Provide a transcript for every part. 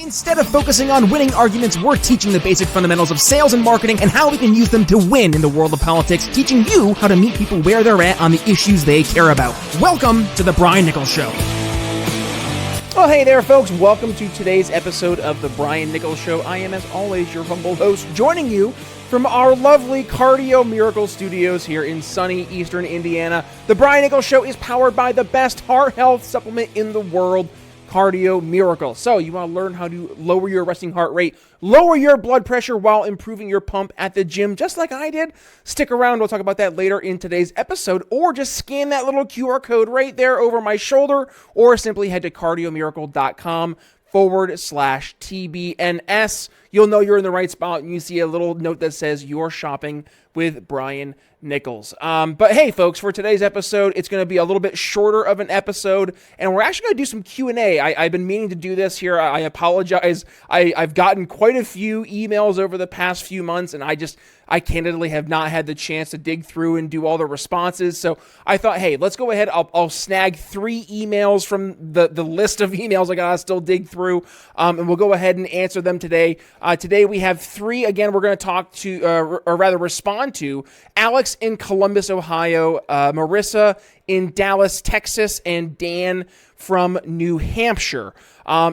Instead of focusing on winning arguments, we're teaching the basic fundamentals of sales and marketing and how we can use them to win in the world of politics, teaching you how to meet people where they're at on the issues they care about. Welcome to The Brian Nichols Show. Well, hey there, folks. Welcome to today's episode of The Brian Nichols Show. I am, as always, your humble host, joining you from our lovely Cardio Miracle Studios here in sunny Eastern Indiana. The Brian Nichols Show is powered by the best heart health supplement in the world, Cardio Miracle. So you want to learn how to lower your resting heart rate, lower your blood pressure while improving your pump at the gym, just like I did? Stick around. We'll talk about that later in today's episode, or just scan that little QR code right there over my shoulder, or simply head to cardiomiracle.com/TBNS. You'll know you're in the right spot and you see a little note that says you're shopping with Brian Nichols. But hey, folks, for today's episode, it's going to be a little bit shorter of an episode, and we're actually going to do some Q&A. I've been meaning to do this here. I apologize. I've gotten quite a few emails over the past few months, and I candidly have not had the chance to dig through and do all the responses. So I thought, hey, let's go ahead. I'll snag 3 emails from the list of emails I gotta still dig through, and we'll go ahead and answer them today. Today we have 3. Again, we're going to talk to, or rather respond to, Alex in Columbus, Ohio, Marissa in Dallas, Texas, and Dan from New Hampshire.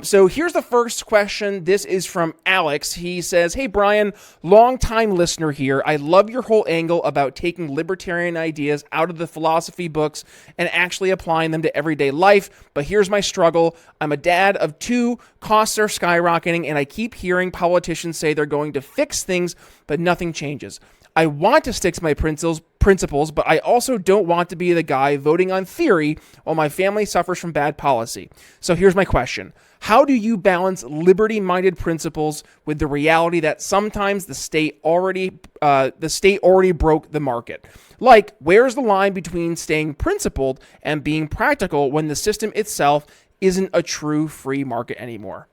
So here's the first question. This is from Alex. He says, "Hey Brian, long-time listener here. I love your whole angle about taking libertarian ideas out of the philosophy books and actually applying them to everyday life. But here's my struggle. I'm a dad of 2, costs are skyrocketing, and I keep hearing politicians say they're going to fix things, but nothing changes. I want to stick to my principles, but I also don't want to be the guy voting on theory while my family suffers from bad policy. So here's my question. How do you balance liberty-minded principles with the reality that sometimes the state already broke the market? Like, where's the line between staying principled and being practical when the system itself isn't a true free market anymore?"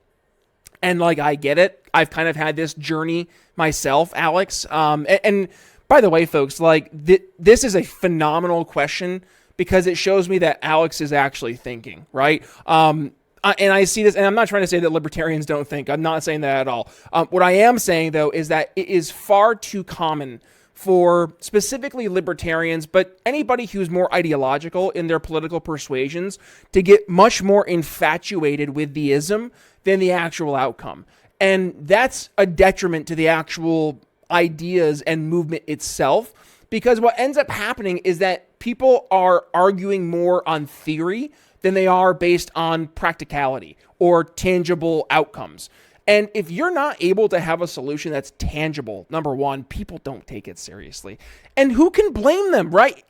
And like, I get it. I've kind of had this journey myself, Alex. And by the way, folks, like this is a phenomenal question because it shows me that Alex is actually thinking, right? And I see this, and I'm not trying to say that libertarians don't think. I'm not saying that at all. What I am saying, though, is that it is far too common for specifically libertarians, but anybody who's more ideological in their political persuasions, to get much more infatuated with the ism than the actual outcome. And that's a detriment to the actual ideas and movement itself, because what ends up happening is that people are arguing more on theory than they are based on practicality or tangible outcomes. And if you're not able to have a solution that's tangible, number one, people don't take it seriously. And who can blame them, right?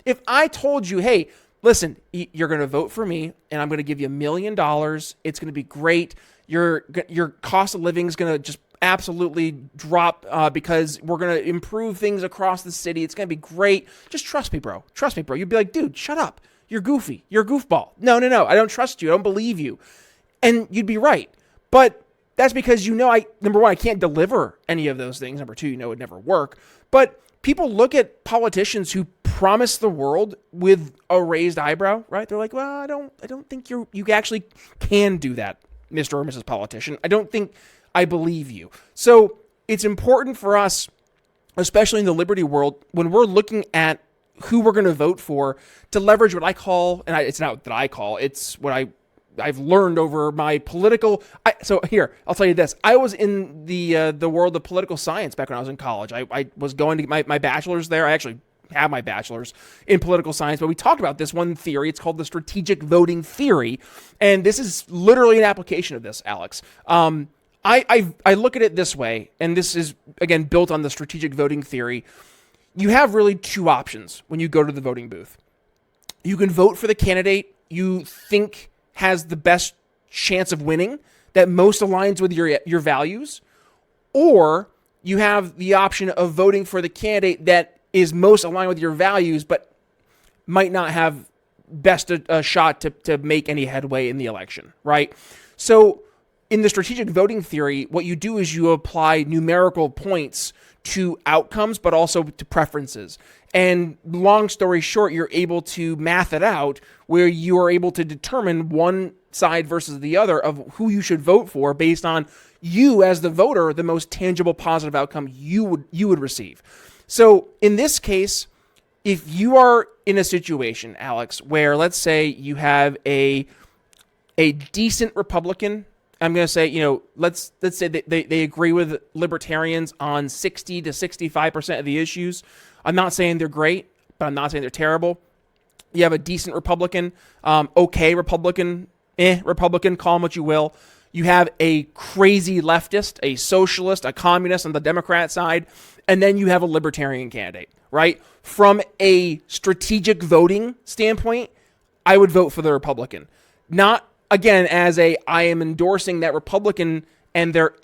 If I told you, hey, listen, you're going to vote for me and I'm going to give you $1 million. It's going to be great. Your cost of living is going to just absolutely drop because we're going to improve things across the city. It's going to be great. Just trust me, bro. Trust me, bro. You'd be like, dude, shut up. You're goofy. You're a goofball. No. I don't trust you. I don't believe you. And you'd be right. But that's because number one, I can't deliver any of those things. Number two, it would never work. But people look at politicians who promise the world with a raised eyebrow, right? They're like, well, I don't think you actually can do that, Mr. or Mrs. Politician. I don't think I believe you. So it's important for us, especially in the liberty world, when we're looking at who we're going to vote for, to leverage what I call, and it's not that I call, it's what I've learned over my political. So here, I'll tell you this. I was in the world of political science back when I was in college. I was going to get my bachelor's there. I actually have my bachelor's in political science, but we talked about this one theory. It's called the strategic voting theory. And this is literally an application of this, Alex. I look at it this way, and this is, again, built on the strategic voting theory. You have really 2 options when you go to the voting booth. You can vote for the candidate you think has the best chance of winning, that most aligns with your values, or you have the option of voting for the candidate that is most aligned with your values, but might not have best a shot to make any headway in the election, right? So in the strategic voting theory, what you do is you apply numerical points to outcomes, but also to preferences. And long story short, you're able to math it out where you are able to determine one side versus the other of who you should vote for based on you as the voter, the most tangible positive outcome you would receive. So in this case, if you are in a situation, Alex, where let's say you have a decent Republican, I'm going to say, let's say they agree with libertarians on 60 to 65% of the issues. I'm not saying they're great, but I'm not saying they're terrible. You have a decent Republican, okay Republican, Republican, call them what you will. You have a crazy leftist, a socialist, a communist on the Democrat side, and then you have a libertarian candidate, right? From a strategic voting standpoint, I would vote for the Republican. Not, again, as I am endorsing that Republican and their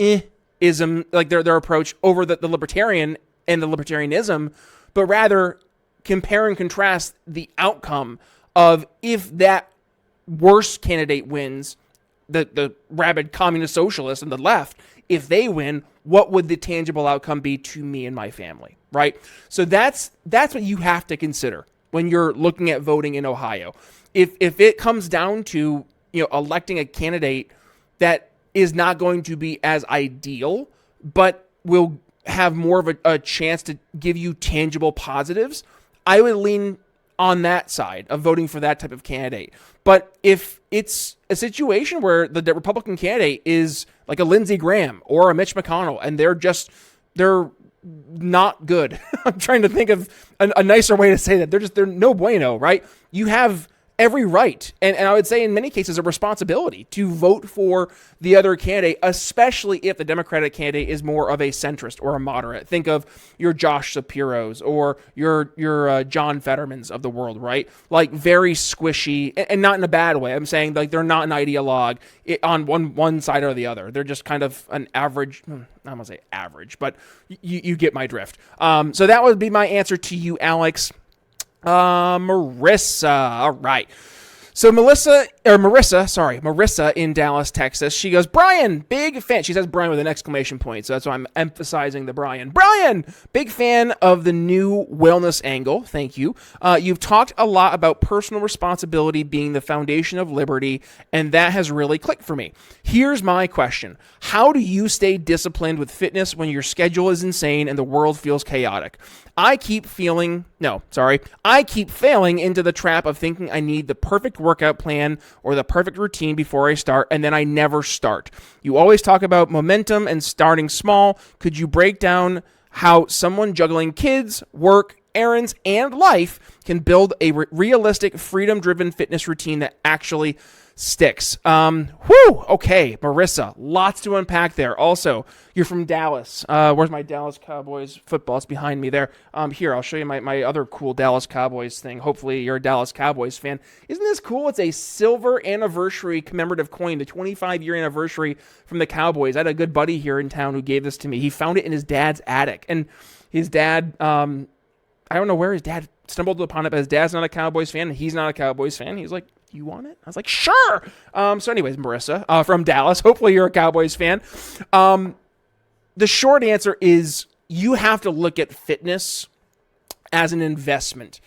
ism, like their approach over the libertarian and the libertarianism, but rather compare and contrast the outcome of if that worst candidate wins, the rabid communist socialist and the left, if they win, what would the tangible outcome be to me and my family, right? So that's what you have to consider when you're looking at voting in Ohio. If it comes down to electing a candidate that is not going to be as ideal, but will have more of a chance to give you tangible positives, I would lean on that side of voting for that type of candidate. But if it's a situation where the Republican candidate is like a Lindsey Graham or a Mitch McConnell, and they're not good. I'm trying to think of a nicer way to say that. They're no bueno, right? You have every right, and I would say in many cases a responsibility to vote for the other candidate, especially if the Democratic candidate is more of a centrist or a moderate. Think of your Josh Shapiro's or your John Fetterman's of the world, right? Like very squishy, and not in a bad way. I'm saying like they're not an ideologue on one side or the other. They're just kind of an average. I'm gonna say average, but you get my drift. So that would be my answer to you, Alex. Marissa. All right. So Marissa in Dallas, Texas. She goes, Brian, big fan. She says Brian with an exclamation point. So that's why I'm emphasizing the Brian. Brian, big fan of the new wellness angle. Thank you. You've talked a lot about personal responsibility being the foundation of liberty, and that has really clicked for me. Here's my question. How do you stay disciplined with fitness when your schedule is insane and the world feels chaotic? I keep failing into the trap of thinking I need the perfect workout plan or the perfect routine before I start, and then I never start. You always talk about momentum and starting small. Could you break down how someone juggling kids, work, errands, and life can build a realistic, freedom-driven fitness routine that actually sticks? Okay, Marissa, lots to unpack there. Also, you're from Dallas. Where's my Dallas Cowboys football? It's behind me there. Here, I'll show you my other cool Dallas Cowboys thing. Hopefully you're a Dallas Cowboys fan. Isn't this cool? It's a silver anniversary commemorative coin, the 25-year anniversary from the Cowboys. I had a good buddy here in town who gave this to me. He found it in his dad's attic, and his dad, I don't know where his dad stumbled upon it, but his dad's not a Cowboys fan, and he's not a Cowboys fan. He's like, you want it? I was like, sure. So anyways, Marissa from Dallas, hopefully you're a Cowboys fan. The short answer is you have to look at fitness as an investment.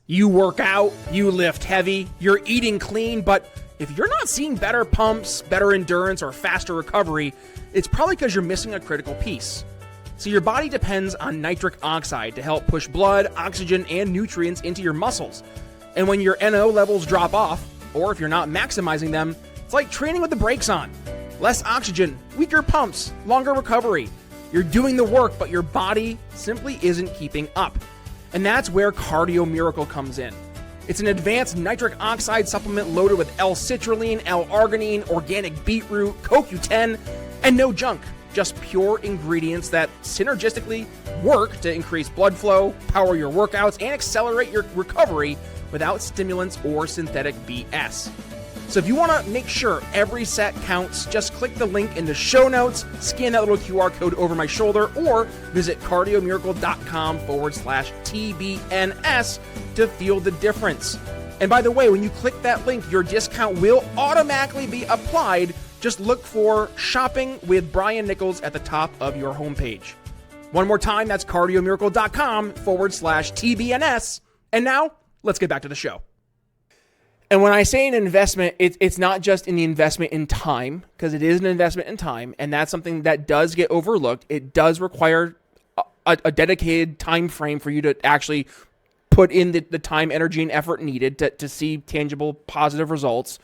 You work out, you lift heavy, you're eating clean, but if you're not seeing better pumps, better endurance, or faster recovery, it's probably because you're missing a critical piece. So your body depends on nitric oxide to help push blood, oxygen, and nutrients into your muscles. And when your NO levels drop off, or if you're not maximizing them, it's like training with the brakes on. Less oxygen, weaker pumps, longer recovery. You're doing the work, but your body simply isn't keeping up. And that's where Cardio Miracle comes in. It's an advanced nitric oxide supplement loaded with L-citrulline, L-arginine, organic beetroot, CoQ10, and no junk. Just pure ingredients that synergistically work to increase blood flow, power your workouts, and accelerate your recovery without stimulants or synthetic BS. So if you want to make sure every set counts, just click the link in the show notes, scan that little QR code over my shoulder, or visit cardiomiracle.com/TBNS to feel the difference. And by the way, when you click that link, your discount will automatically be applied Just look for Shopping with Brian Nichols at the top of your homepage. One more time, that's cardiomiracle.com/TBNS. And now, let's get back to the show. And when I say an investment, it's not just in the investment in time, because it is an investment in time, and that's something that does get overlooked. It does require a dedicated time frame for you to actually put in the time, energy, and effort needed to see tangible, positive results.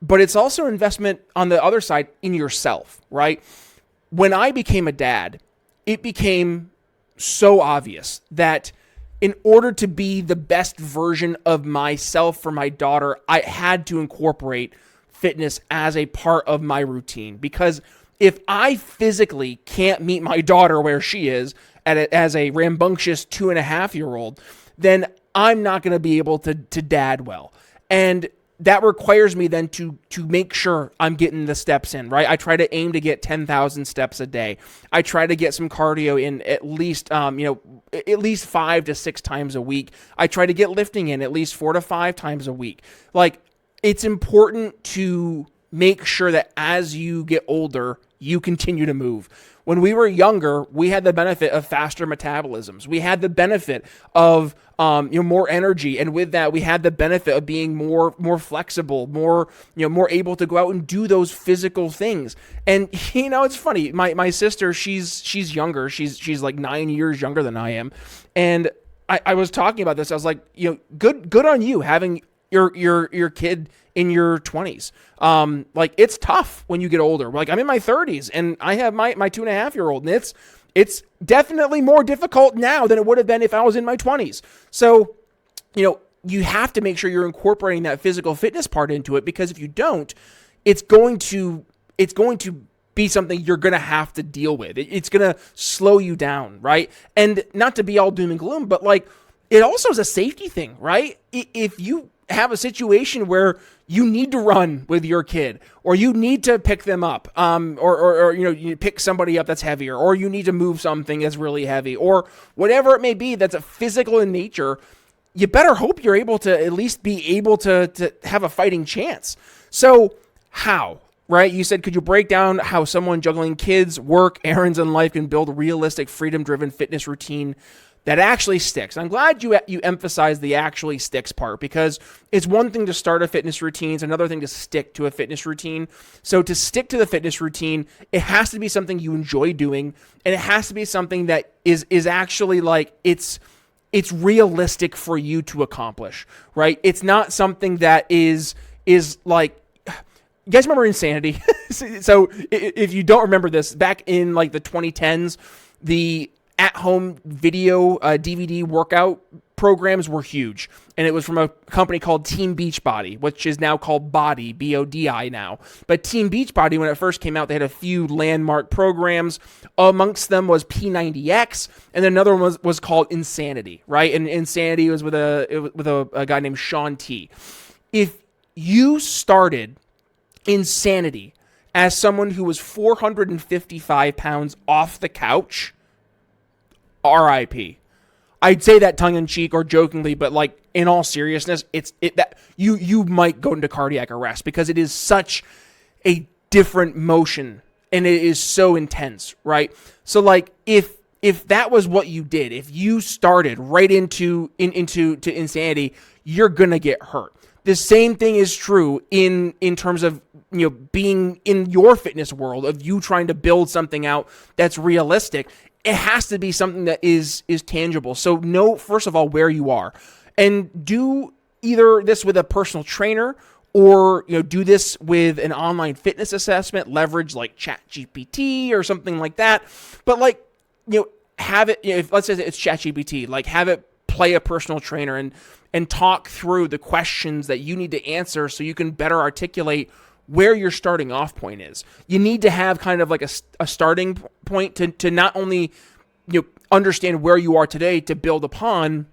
But it's also investment on the other side in yourself, right? When I became a dad, it became so obvious that in order to be the best version of myself for my daughter, I had to incorporate fitness as a part of my routine. Because if I physically can't meet my daughter where she is as a rambunctious 2.5-year-old, then I'm not going to be able to dad well. And that requires me then to make sure I'm getting the steps in, right? I try to aim to get 10,000 steps a day. I try to get some cardio in at least 5 to 6 times a week. I try to get lifting in at least 4 to 5 times a week. Like, it's important to make sure that as you get older, you continue to move. When we were younger, we had the benefit of faster metabolisms. We had the benefit of more energy, and with that, we had the benefit of being more flexible, more able to go out and do those physical things. And it's funny. My sister, she's younger. She's like 9 years younger than I am, and I was talking about this. I was like, good on you having your kid in your 20s. Like, it's tough when you get older. Like, I'm in my 30s and I have my 2.5-year-old, and it's definitely more difficult now than it would have been if I was in my 20s. So, you have to make sure you're incorporating that physical fitness part into it, because if you don't, it's going to be something you're going to have to deal with. It's going to slow you down, right? And not to be all doom and gloom, but like, it also is a safety thing, right? If you have a situation where you need to run with your kid, or you need to pick them up, or you pick somebody up that's heavier, or you need to move something that's really heavy, or whatever it may be that's a physical in nature, you better hope you're able to at least be able to have a fighting chance. So how, right? You said, could you break down how someone juggling kids, work, errands, and life can build a realistic, freedom-driven fitness routine that actually sticks? I'm glad you emphasize the actually sticks part, because it's one thing to start a fitness routine, it's another thing to stick to a fitness routine. So to stick to the fitness routine, it has to be something you enjoy doing, and it has to be something that is actually like it's realistic for you to accomplish, right? It's not something that is like, you guys remember Insanity? So if you don't remember this, back in like the 2010s, the at-home video DVD workout programs were huge, and it was from a company called Team Beachbody, which is now called Body, BODI now. But Team Beachbody, when it first came out, they had a few landmark programs. Amongst them was P90X, and then another one was called Insanity, right? And Insanity was with a guy named Sean T. If you started Insanity as someone who was 455 pounds off the couch, RIP. I'd say that tongue-in-cheek or jokingly, but like, in all seriousness, that you might go into cardiac arrest, because it is such a different motion and it is so intense, right? So like, if that was what you did, if you started right into Insanity, you're gonna get hurt. The same thing is true in terms of being in your fitness world, of you trying to build something out that's realistic. It has to be something that is tangible. So know, first of all, where you are, and do either this with a personal trainer, or do this with an online fitness assessment, leverage like ChatGPT or something like that. But like, have it, if let's say it's ChatGPT, like have it play a personal trainer and talk through the questions that you need to answer so you can better articulate where your starting off point is. You need to have kind of like a starting point to not only understand where you are today to build upon,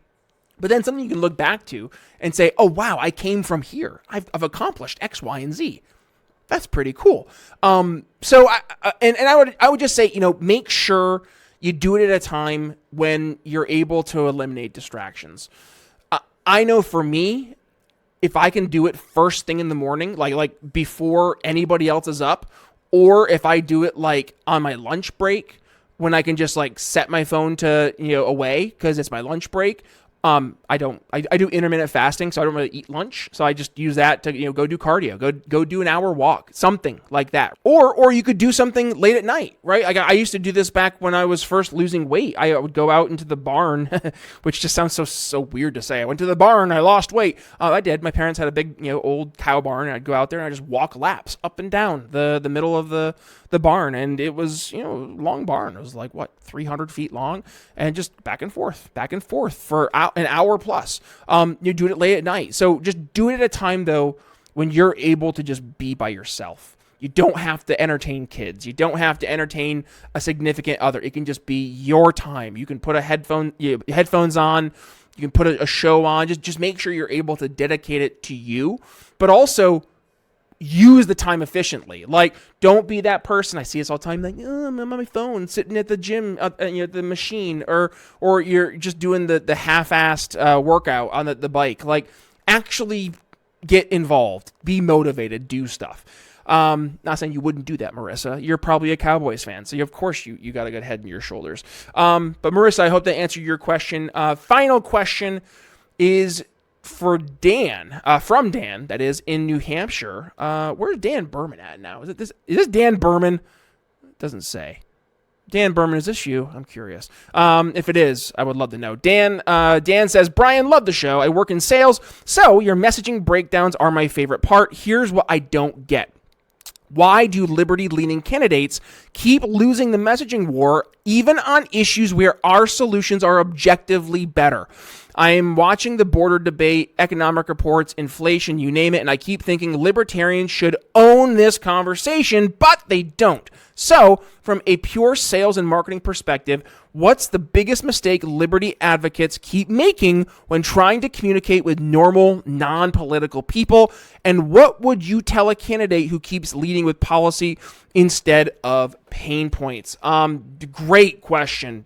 but then something you can look back to and say, oh wow, I came from here. I've accomplished X, Y, and Z. That's pretty cool. So I would just say, make sure you do it at a time when you're able to eliminate distractions. I know for me, if I can do it first thing in the morning, like before anybody else is up, or if I do it like on my lunch break when I can just like set my phone to, away because it's my lunch break. I do intermittent fasting, so I don't really eat lunch. So I just use that to, go do cardio, go do an hour walk, something like that. Or you could do something late at night, right? I used to do this back when I was first losing weight. I would go out into the barn, which just sounds so weird to say. I went to the barn, I lost weight. I did. My parents had a big, old cow barn, and I'd go out there and I'd just walk laps up and down the middle of the barn. And it was, long barn. It was like, 300 feet long, and just back and forth for an hour plus. You do it late at night. So just do it at a time, though, when you're able to just be by yourself. You don't have to entertain kids. You don't have to entertain a significant other. It can just be your time. You can put headphones on. You can put a show on. Just make sure you're able to dedicate it to you, but also use the time efficiently. Like, don't be that person. I see this all the time. Like, I'm on my phone, sitting at the gym, the machine, or you're just doing the half-assed workout on the bike. Like, actually get involved, be motivated, do stuff. Not saying you wouldn't do that, Marissa. You're probably a Cowboys fan, so of course you got a good head in your shoulders. But Marissa, I hope that answered your question. Final question is for Dan, from Dan, that is, in New Hampshire. Where's Dan Berman at now? Is this Dan Berman? It doesn't say. Dan Berman, is this you? I'm curious. If it is, I would love to know. Dan says, Brian, love the show. I work in sales, so your messaging breakdowns are my favorite part. Here's what I don't get. Why do liberty-leaning candidates keep losing the messaging war, even on issues where our solutions are objectively better? I am watching the border debate, economic reports, inflation, you name it, and I keep thinking libertarians should own this conversation, but they don't. So, from a pure sales and marketing perspective, what's the biggest mistake liberty advocates keep making when trying to communicate with normal, non-political people? And what would you tell a candidate who keeps leading with policy instead of pain points? Great question,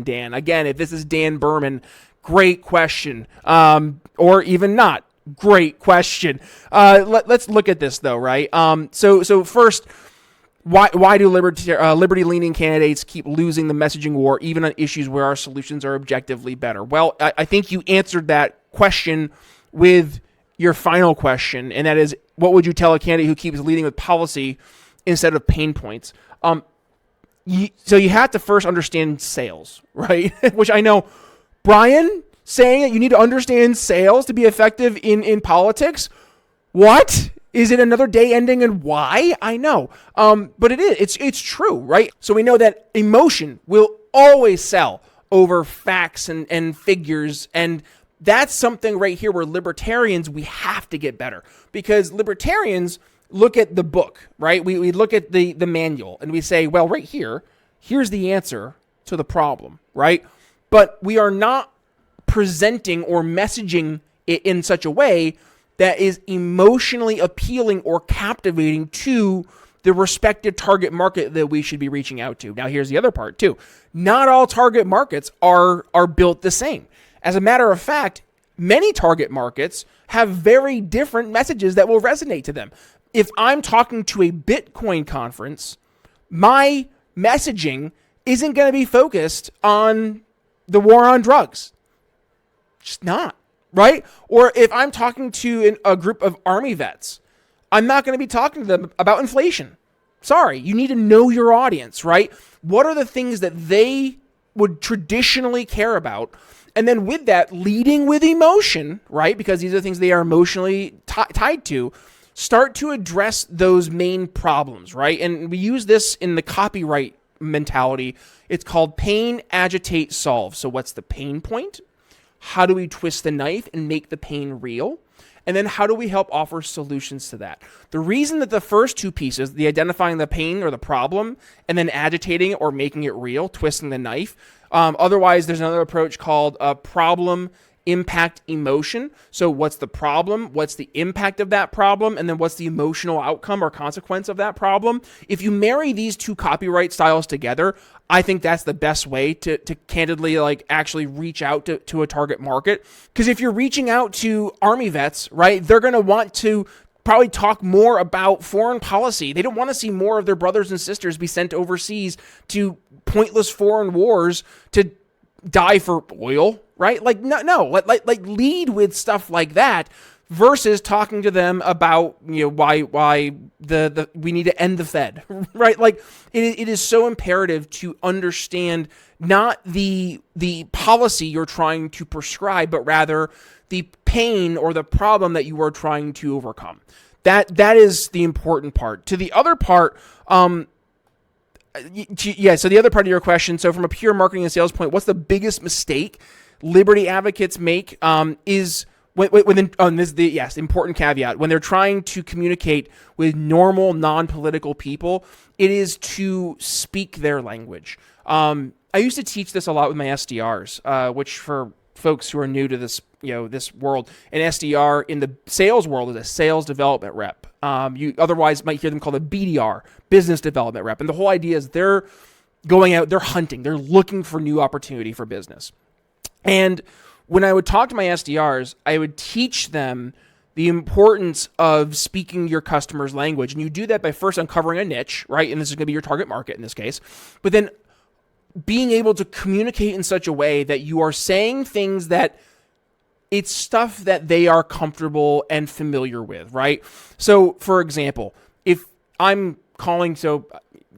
Dan. Again, if this is Dan Berman, great question, or even not. Great question. Let's look at this though, right? So first, why do liberty-leaning candidates keep losing the messaging war, even on issues where our solutions are objectively better? Well, I think you answered that question with your final question, and that is, what would you tell a candidate who keeps leading with policy instead of pain points? So you have to first understand sales, right? Which I know, Brian, saying that you need to understand sales to be effective in politics? What? Is it another day ending and why? I know. But it is. It's true, right? So we know that emotion will always sell over facts and figures. And that's something right here where libertarians, we have to get better. Because libertarians look at the book, right? We look at the manual and we say, well, right here's the answer to the problem, right? But we are not presenting or messaging it in such a way that is emotionally appealing or captivating to the respective target market that we should be reaching out to. Now, here's the other part too. Not all target markets are built the same. As a matter of fact, many target markets have very different messages that will resonate to them. If I'm talking to a Bitcoin conference, my messaging isn't going to be focused on the war on drugs. Just not. Right? Or if I'm talking to a group of Army vets, I'm not going to be talking to them about inflation. Sorry, you need to know your audience, right? What are the things that they would traditionally care about? And then with that, leading with emotion, right? Because these are things they are emotionally tied to. Start to address those main problems, right? And we use this in the copyright mentality. It's called pain, agitate, solve. So what's the pain point? How do we twist the knife and make the pain real? And then how do we help offer solutions to that? The reason that the first two pieces, the identifying the pain or the problem, and then agitating it or making it real, twisting the knife. Otherwise, there's another approach called problem impact emotion. So what's the problem? What's the impact of that problem? And then what's the emotional outcome or consequence of that problem? If you marry these two copyright styles together, I think that's the best way to candidly like actually reach out to a target market. Because if you're reaching out to Army vets, right, they're going to want to probably talk more about foreign policy. They don't want to see more of their brothers and sisters be sent overseas to pointless foreign wars to die for oil, right? Like, no, like lead with stuff like that versus talking to them about, why we need to end the Fed, right? Like it is so imperative to understand not the policy you're trying to prescribe, but rather the pain or the problem that you are trying to overcome. That is the important part. To the other part, so the other part of your question, so from a pure marketing and sales point, what's the biggest mistake liberty advocates make is important caveat. When they're trying to communicate with normal, non-political people, it is to speak their language. I used to teach this a lot with my SDRs, which for folks who are new to this, this world, an SDR in the sales world is a sales development rep. You otherwise might hear them called a BDR, business development rep. And the whole idea is they're going out, they're hunting, they're looking for new opportunity for business. And when I would talk to my SDRs, I would teach them the importance of speaking your customer's language. And you do that by first uncovering a niche, right? And this is going to be your target market in this case. But then being able to communicate in such a way that you are saying things that it's stuff that they are comfortable and familiar with, right? So, for example, if I'm calling,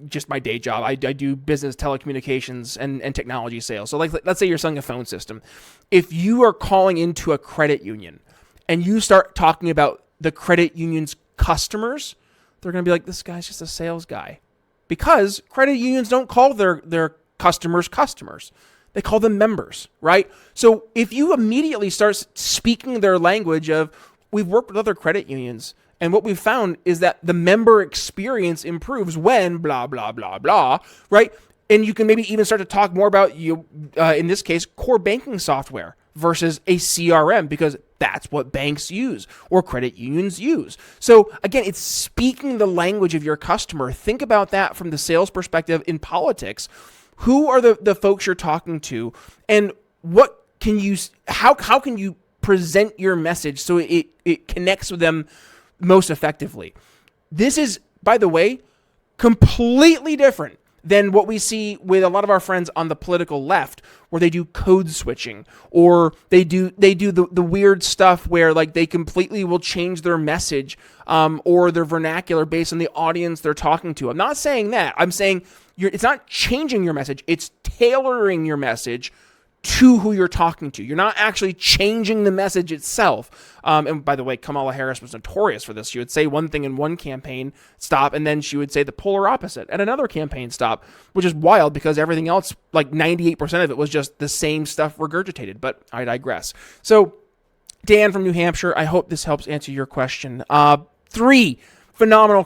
just my day job, I do business telecommunications and technology sales. So let's say you're selling a phone system. If you are calling into a credit union and you start talking about the credit union's customers, they're going to be like, this guy's just a sales guy. Because credit unions don't call their customers. They call them members, right? So if you immediately start speaking their language of, we've worked with other credit unions, and what we've found is that the member experience improves when blah, blah, blah, blah, right? And you can maybe even start to talk more about, in this case, core banking software versus a CRM, because that's what banks use or credit unions use. So again, it's speaking the language of your customer. Think about that from the sales perspective in politics. Who are the folks you're talking to, and how can you present your message so it connects with them most effectively? This is, by the way, completely different than what we see with a lot of our friends on the political left, where they do code switching, or they do the weird stuff where like they completely will change their message or their vernacular based on the audience they're talking to. I'm not saying that. I'm saying it's not changing your message. It's tailoring your message to who you're talking to. You're not actually changing the message itself. And by the way, Kamala Harris was notorious for this. She would say one thing in one campaign, stop, and then she would say the polar opposite at another campaign, stop, which is wild because everything else, like 98% of it was just the same stuff regurgitated, but I digress. So Dan from New Hampshire, I hope this helps answer your question. 3 phenomenal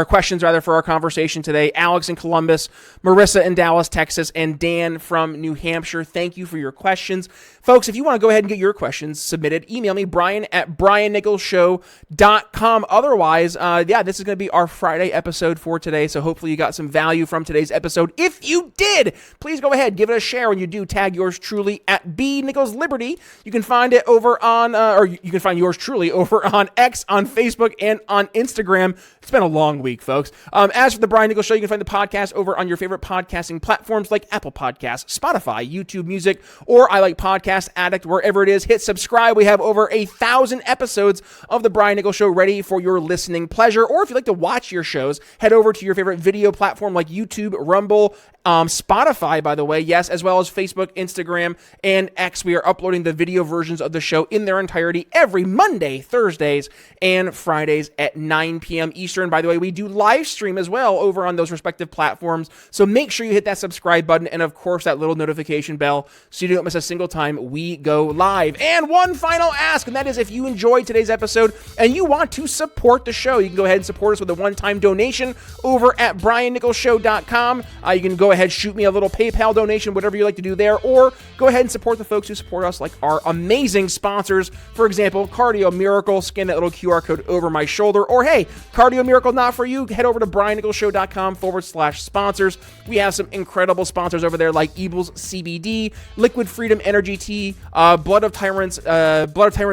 questions for our conversation today. Alex in Columbus, Marissa in Dallas, Texas, and Dan from New Hampshire. Thank you for your questions. Folks, if you want to go ahead and get your questions submitted, email me, brian@briannicholsshow.com. Otherwise, this is going to be our Friday episode for today, so hopefully you got some value from today's episode. If you did, please go ahead, give it a share. When you do, tag yours truly at @bnicholsliberty. You can find it over on, you can find yours truly over on X, on Facebook, and on Instagram. It's been a long week, folks. As for the Brian Nichols Show, you can find the podcast over on your favorite podcasting platforms like Apple Podcasts, Spotify, YouTube Music, or I Like Podcast Addict, wherever it is. Hit subscribe. We have over 1,000 episodes of the Brian Nichols Show ready for your listening pleasure. Or if you'd like to watch your shows, head over to your favorite video platform like YouTube, Rumble, Spotify, by the way, yes, as well as Facebook, Instagram, and X. We are uploading the video versions of the show in their entirety every Monday, Thursdays, and Fridays at 9 p.m. p.m. Eastern. By the way, we do live stream as well over on those respective platforms. So make sure you hit that subscribe button and, of course, that little notification bell so you don't miss a single time we go live. And one final ask, and that is if you enjoyed today's episode and you want to support the show, you can go ahead and support us with a one-time donation over at briannicholsshow.com. You can go ahead, shoot me a little PayPal donation, whatever you like to do there, or go ahead and support the folks who support us, like our amazing sponsors. For example, Cardio Miracle. Scan that little QR code over my shoulder. Or hey, Cardio Miracle not for you, head over to briannicholsshow.com/sponsors. We have some incredible sponsors over there like Ebel's CBD, Liquid Freedom Energy Tea, Blood of Tyrants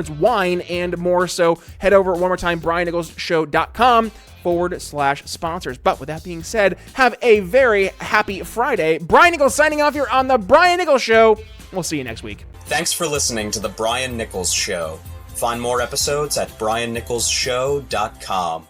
Wine, and more. So head over one more time, briannicholsshow.com/sponsors. But with that being said, have a very happy Friday. Brian Nichols signing off here on The Brian Nichols Show. We'll see you next week. Thanks for listening to The Brian Nichols Show. Find more episodes at briannicholsshow.com.